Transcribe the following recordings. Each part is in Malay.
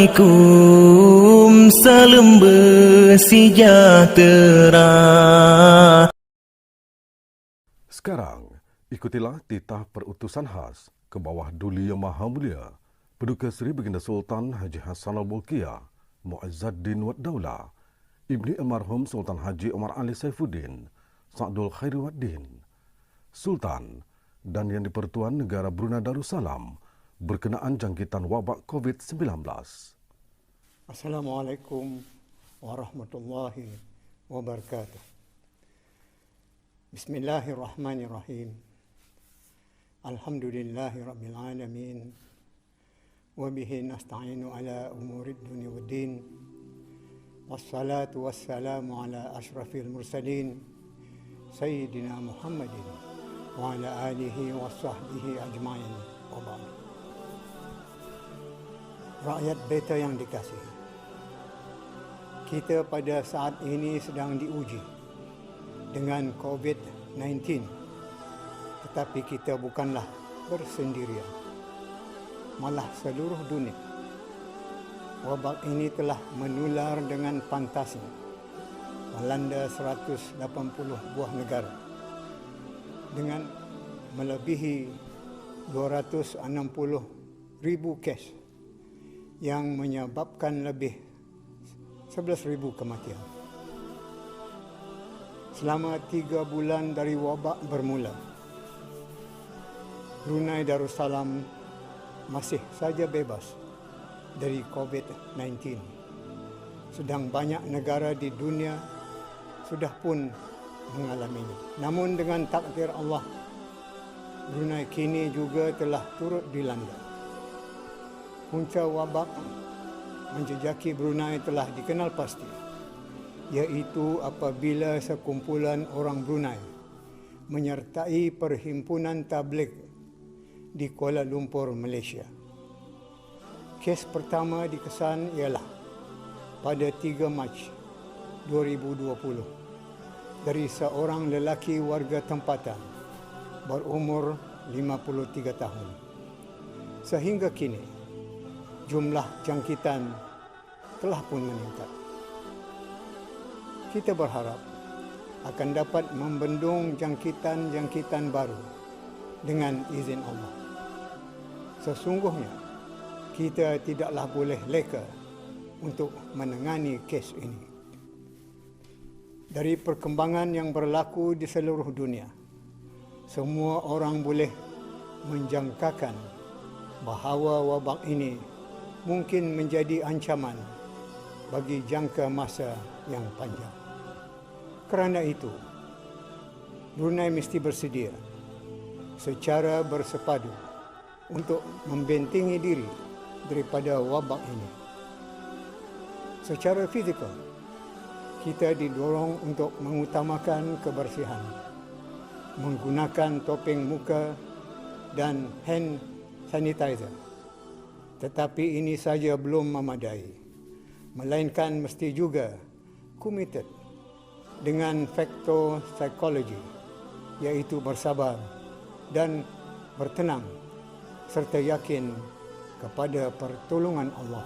Assalamualaikum, salam bersejahtera. Sekarang, ikutilah titah perutusan khas ke bawah Duli Yang Maha Mulia Paduka Seri Baginda Sultan Haji Hassanal Bolkiah Mu'izzuddin Wad Daulah Ibni Almarhum Sultan Haji Omar Ali Saifuddin Sa'dul Khairuddin Sultan dan Yang di-Pertuan Negara Brunei Darussalam berkenaan jangkitan wabak COVID-19. Assalamualaikum warahmatullahi wabarakatuh. Bismillahirrahmanirrahim. Alhamdulillahi rabbil alamin. Wa bihi nasta'inu ala umurid dunya waddin. Wassalatu wassalamu ala ashrafil mursalin Sayyidina Muhammadin wa ala alihi wa sahbihi ajma'in wa ba'd. Rakyat beta yang dikasihi, kita pada saat ini sedang diuji dengan COVID-19, tetapi kita bukanlah bersendirian. Malah seluruh dunia, wabak ini telah menular dengan pantasnya, melanda 180 buah negara dengan melebihi 260,000 kes yang menyebabkan lebih 11,000 kematian. Selama 3 bulan dari wabak bermula, Brunei Darussalam masih saja bebas dari COVID-19. Sedang banyak negara di dunia sudah pun mengalaminya. Namun dengan takdir Allah, Brunei kini juga telah turut dilanda. Punca wabak menjejaki Brunei telah dikenal pasti, iaitu apabila sekumpulan orang Brunei menyertai perhimpunan tabligh di Kuala Lumpur, Malaysia. Kes pertama dikesan ialah pada 3 Mac 2020 dari seorang lelaki warga tempatan berumur 53 tahun. Sehingga kini, jumlah jangkitan telah pun meningkat. Kita berharap akan dapat membendung jangkitan-jangkitan baru dengan izin Allah. Sesungguhnya, kita tidaklah boleh leka untuk menangani kes ini. Dari perkembangan yang berlaku di seluruh dunia, semua orang boleh menjangkakan bahawa wabak ini mungkin menjadi ancaman bagi jangka masa yang panjang. Kerana itu, Brunei mesti bersedia secara bersepadu untuk membentengi diri daripada wabak ini. Secara fizikal, kita didorong untuk mengutamakan kebersihan, menggunakan topeng muka dan hand sanitizer. Tetapi ini saja belum memadai, melainkan mesti juga committed dengan faktor psikologi, iaitu bersabar dan bertenang serta yakin kepada pertolongan Allah.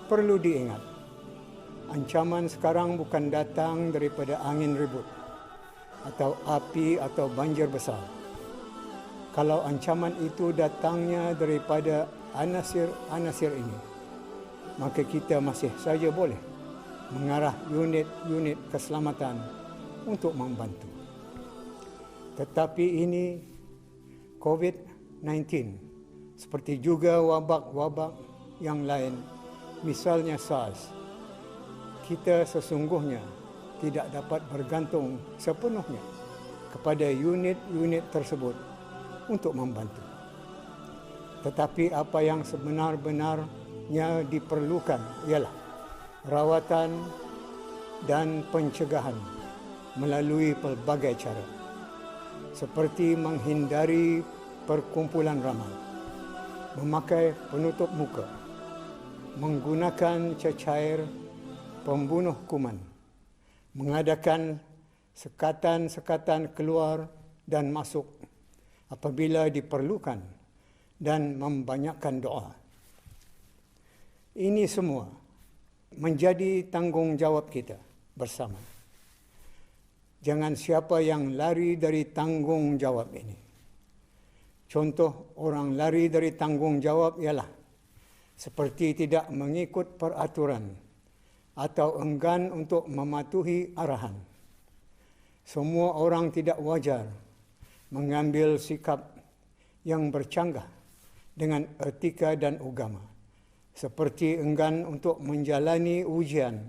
Perlu diingat, ancaman sekarang bukan datang daripada angin ribut atau api atau banjir besar. Kalau ancaman itu datangnya daripada anasir-anasir ini, maka kita masih saja boleh mengarah unit-unit keselamatan untuk membantu. Tetapi ini COVID-19, seperti juga wabak-wabak yang lain, misalnya SARS, kita sesungguhnya tidak dapat bergantung sepenuhnya kepada unit-unit tersebut untuk membantu. Tetapi apa yang sebenar-benarnya diperlukan ialah rawatan dan pencegahan melalui pelbagai cara, seperti menghindari perkumpulan ramai, memakai penutup muka, menggunakan cecair pembunuh kuman, mengadakan sekatan-sekatan keluar dan masuk apabila diperlukan, dan membanyakkan doa. Ini semua menjadi tanggungjawab kita bersama. Jangan siapa yang lari dari tanggungjawab ini. Contoh orang lari dari tanggungjawab ialah seperti tidak mengikut peraturan atau enggan untuk mematuhi arahan. Semua orang tidak wajar mengambil sikap yang bercanggah dengan etika dan agama, seperti enggan untuk menjalani ujian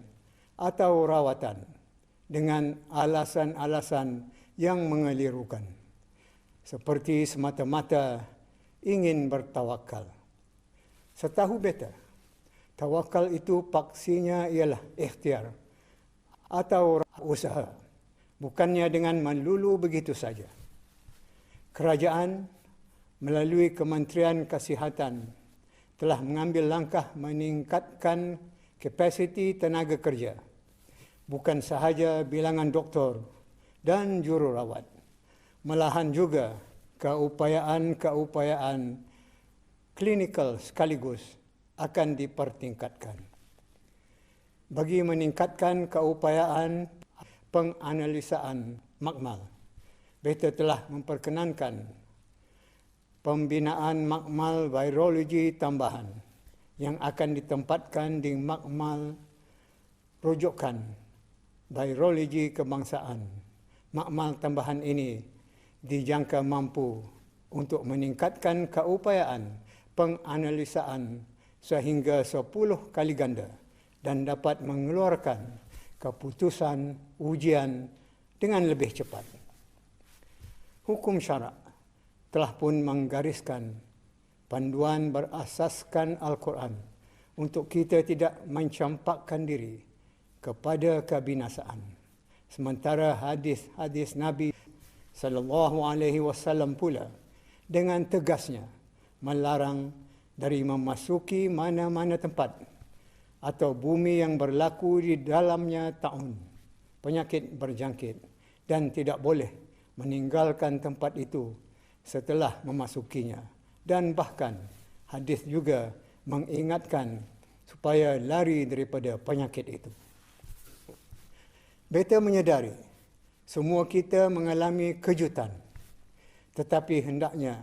atau rawatan dengan alasan-alasan yang mengelirukan, seperti semata-mata ingin bertawakal. Setahu beta, tawakal itu paksinya ialah ikhtiar atau usaha, bukannya dengan melulu begitu saja. Kerajaan melalui Kementerian Kesihatan telah mengambil langkah meningkatkan kapasiti tenaga kerja, bukan sahaja bilangan doktor dan jururawat, malahan juga keupayaan-keupayaan klinikal sekaligus akan dipertingkatkan. Bagi meningkatkan keupayaan penganalisaan makmal, beta telah memperkenankan pembinaan makmal virologi tambahan yang akan ditempatkan di makmal rujukan virologi kebangsaan. Makmal tambahan ini dijangka mampu untuk meningkatkan keupayaan penganalisaan sehingga 10 kali ganda dan dapat mengeluarkan keputusan ujian dengan lebih cepat. Hukum syarak telah pun menggariskan panduan berasaskan Al-Quran untuk kita tidak mencampakkan diri kepada kebinasaan. Sementara hadis-hadis Nabi SAW pula dengan tegasnya melarang dari memasuki mana-mana tempat atau bumi yang berlaku di dalamnya taun, penyakit berjangkit, dan tidak boleh meninggalkan tempat itu setelah memasukinya. Dan bahkan hadis juga mengingatkan supaya lari daripada penyakit itu. Beta menyedari semua kita mengalami kejutan, tetapi hendaknya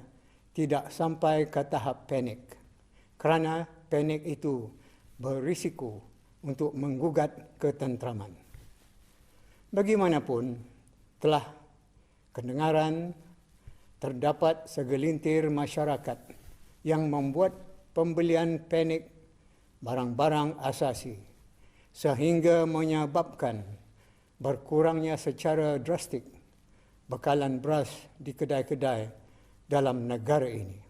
tidak sampai ke tahap panik, kerana panik itu berisiko untuk menggugat ketenteraman. Bagaimanapun, telah kedengaran terdapat segelintir masyarakat yang membuat pembelian panik barang-barang asasi sehingga menyebabkan berkurangnya secara drastik bekalan beras di kedai-kedai dalam negara ini.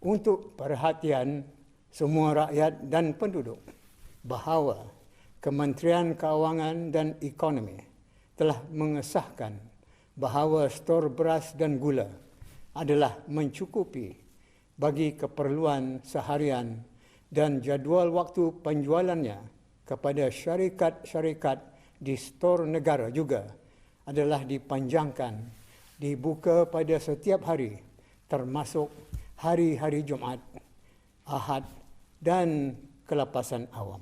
Untuk perhatian semua rakyat dan penduduk bahawa Kementerian Keuangan dan Ekonomi telah mengesahkan bahawa stor beras dan gula adalah mencukupi bagi keperluan seharian dan jadual waktu penjualannya kepada syarikat-syarikat di stor negara juga adalah dipanjangkan, dibuka pada setiap hari termasuk hari-hari Jumaat, Ahad dan kelepasan awam.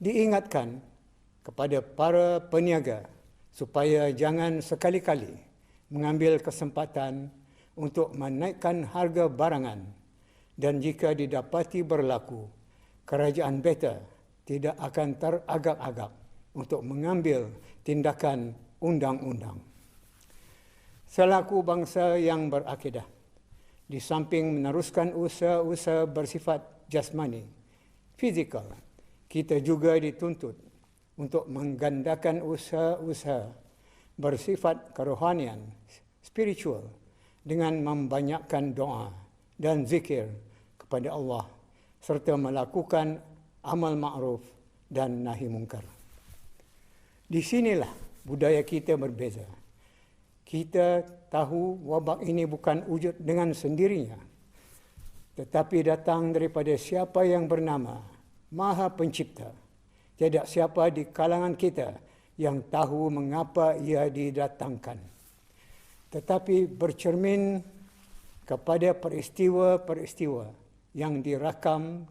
Diingatkan kepada para peniaga supaya jangan sekali-kali mengambil kesempatan untuk menaikkan harga barangan, dan jika didapati berlaku, kerajaan beta tidak akan teragak-agak untuk mengambil tindakan undang-undang. Selaku bangsa yang berakidah, di samping meneruskan usaha-usaha bersifat jasmani, fizikal, kita juga dituntut untuk menggandakan usaha-usaha bersifat kerohanian, spiritual, dengan membanyakkan doa dan zikir kepada Allah serta melakukan amal ma'ruf dan nahi mungkar. Di sinilah budaya kita berbeza. Kita tahu wabak ini bukan wujud dengan sendirinya, tetapi datang daripada siapa yang bernama Maha Pencipta. Tidak siapa di kalangan kita yang tahu mengapa ia didatangkan. Tetapi bercermin kepada peristiwa-peristiwa yang dirakam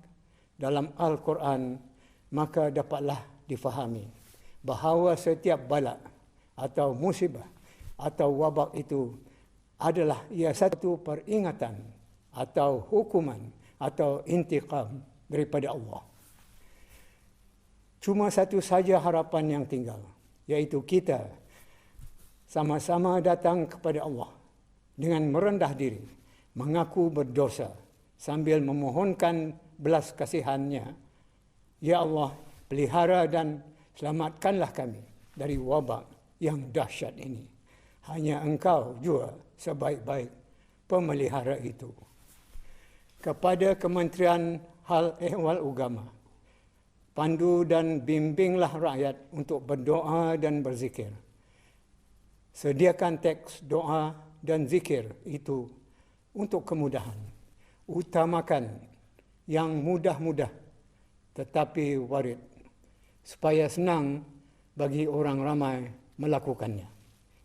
dalam Al-Quran, maka dapatlah difahami bahawa setiap bala atau musibah atau wabak itu adalah ia satu peringatan atau hukuman atau intiqam daripada Allah. Cuma satu saja harapan yang tinggal, iaitu kita sama-sama datang kepada Allah dengan merendah diri, mengaku berdosa sambil memohonkan belas kasihannya. Ya Allah, pelihara dan selamatkanlah kami dari wabak yang dahsyat ini. Hanya Engkau jua sebaik-baik pemelihara itu. Kepada Kementerian Hal Ehwal Agama, pandu dan bimbinglah rakyat untuk berdoa dan berzikir. Sediakan teks doa dan zikir itu untuk kemudahan. Utamakan yang mudah-mudah tetapi warid, supaya senang bagi orang ramai melakukannya.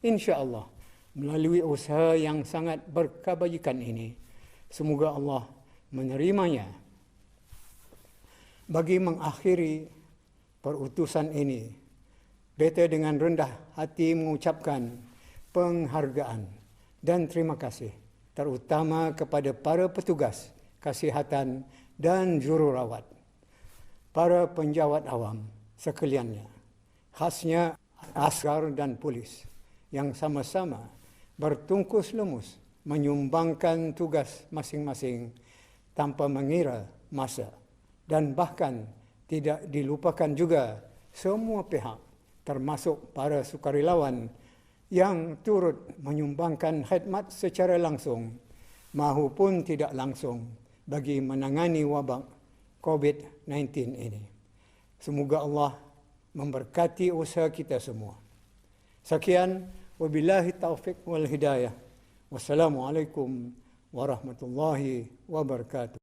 InsyaAllah, melalui usaha yang sangat berkebajikan ini, semoga Allah menerimanya. Bagi mengakhiri perutusan ini, beta dengan rendah hati mengucapkan penghargaan dan terima kasih terutama kepada para petugas kesihatan dan jururawat, para penjawat awam sekaliannya, khasnya askar dan polis yang sama-sama bertungkus lumus menyumbangkan tugas masing-masing tanpa mengira masa, dan bahkan tidak dilupakan juga semua pihak termasuk para sukarelawan yang turut menyumbangkan khidmat secara langsung maupun tidak langsung bagi menangani wabak COVID-19 ini. Semoga Allah memberkati usaha kita semua. Sekian, wabillahi taufiq wal hidayah. Wassalamualaikum warahmatullahi wabarakatuh.